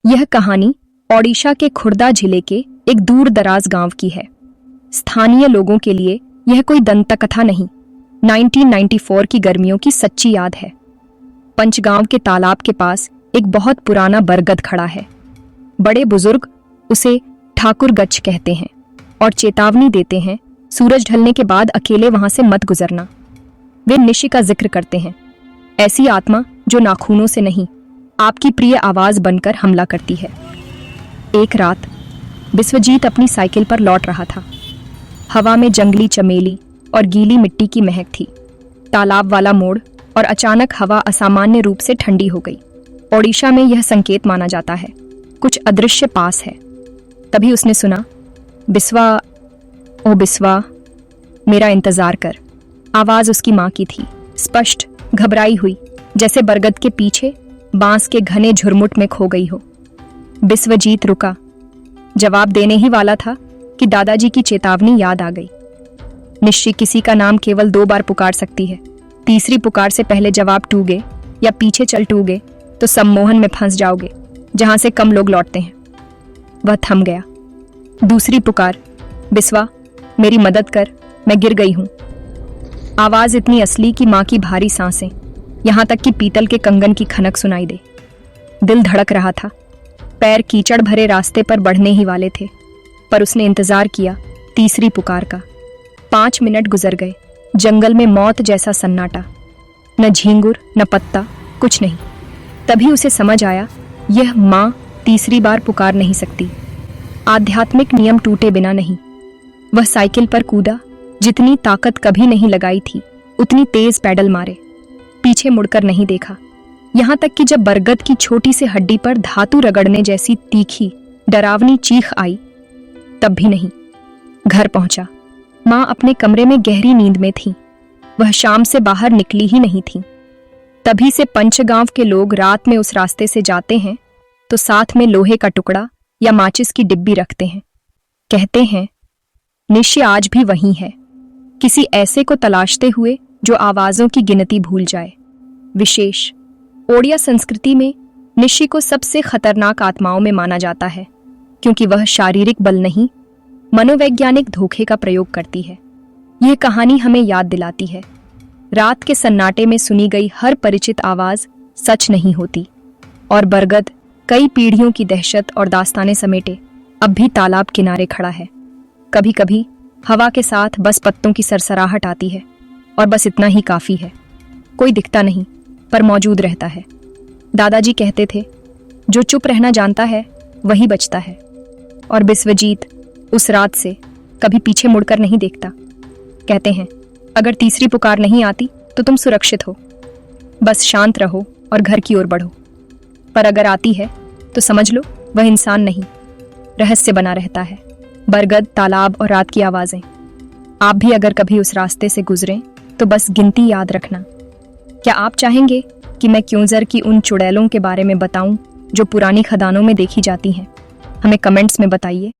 यह कहानी ओडिशा के खुर्दा जिले के एक दूर दराज गांव की है। स्थानीय लोगों के लिए यह कोई दंतकथा नहीं, 1994 की गर्मियों की सच्ची याद है। पंचगांव के तालाब के पास एक बहुत पुराना बरगद खड़ा है। बड़े बुजुर्ग उसे ठाकुर गच्छ कहते हैं और चेतावनी देते हैं, सूरज ढलने के बाद अकेले वहां से मत गुजरना। वे निशि का जिक्र करते हैं, ऐसी आत्मा जो नाखूनों से नहीं, आपकी प्रिय आवाज बनकर हमला करती है। एक रात बिस्वजीत अपनी साइकिल पर लौट रहा था। हवा में जंगली चमेली और गीली मिट्टी की महक थी। तालाब वाला मोड़ और अचानक हवा असामान्य रूप से ठंडी हो गई। ओडिशा में यह संकेत माना जाता है, कुछ अदृश्य पास है। तभी उसने सुना, बिस्वा, ओ बिस्वा, मेरा इंतजार कर। आवाज उसकी माँ की थी, स्पष्ट, घबराई हुई, जैसे बरगद के पीछे बांस के घने झुरमुट में खो गई हो। बिस्वजीत रुका। जवाब देने ही वाला था कि दादाजी की चेतावनी याद आ गई। निश्चय किसी का नाम केवल 2 बार पुकार सकती है। तीसरी पुकार से पहले जवाब टूगे या पीछे चल टूगे तो सम्मोहन में फंस जाओगे, जहां से कम लोग लौटते हैं। वह थम गया। दूसरी पुकार, बिस्वा, मेरी मदद कर, मैं गिर गई हूं। आवाज इतनी असली कि मां की भारी सांसें, यहां तक कि पीतल के कंगन की खनक सुनाई दे। दिल धड़क रहा था। पैर कीचड़ भरे रास्ते पर बढ़ने ही वाले थे, पर उसने इंतजार किया तीसरी पुकार का। 5 मिनट गुजर गए। जंगल में मौत जैसा सन्नाटा, न झींगुर न पत्ता, कुछ नहीं। तभी उसे समझ आया, यह मां तीसरी बार पुकार नहीं सकती। आध्यात्मिक नियम टूटे बिना नहीं। वह साइकिल पर कूदा, जितनी ताकत कभी नहीं लगाई थी उतनी तेज पैडल मारे। पीछे मुड़कर नहीं देखा, यहां तक कि जब बरगद की छोटी सी हड्डी पर धातु रगड़ने जैसी तीखी डरावनी चीख आई, तब भी नहीं। घर पहुंचा। मां अपने कमरे में गहरी नींद में थी। वह शाम से बाहर निकली ही नहीं थी। तभी से पंचगांव के लोग रात में उस रास्ते से जाते हैं तो साथ में लोहे का टुकड़ा या माचिस की डिब्बी रखते हैं। कहते हैं निश्चय आज भी वहीं है, किसी ऐसे को तलाशते हुए जो आवाजों की गिनती भूल जाए। विशेष ओडिया संस्कृति में निशि को सबसे खतरनाक आत्माओं में माना जाता है, क्योंकि वह शारीरिक बल नहीं, मनोवैज्ञानिक धोखे का प्रयोग करती है। यह कहानी हमें याद दिलाती है, रात के सन्नाटे में सुनी गई हर परिचित आवाज सच नहीं होती। और बरगद कई पीढ़ियों की दहशत और दास्तानें समेटे अब भी तालाब किनारे खड़ा है। कभी कभी हवा के साथ बस पत्तों की सरसराहट आती है, और बस इतना ही काफी है। कोई दिखता नहीं, पर मौजूद रहता है। दादाजी कहते थे, जो चुप रहना जानता है वही बचता है। और बिस्वजीत उस रात से कभी पीछे मुड़कर नहीं देखता। कहते हैं, अगर तीसरी पुकार नहीं आती तो तुम सुरक्षित हो, बस शांत रहो और घर की ओर बढ़ो। पर अगर आती है तो समझ लो वह इंसान नहीं, रहस्य बना रहता है। बरगद, तालाब और रात की आवाजें। आप भी अगर कभी उस रास्ते से गुजरें तो बस गिनती याद रखना। क्या आप चाहेंगे कि मैं क्योंजर की उन चुड़ैलों के बारे में बताऊं जो पुरानी खदानों में देखी जाती हैं? हमें कमेंट्स में बताइए।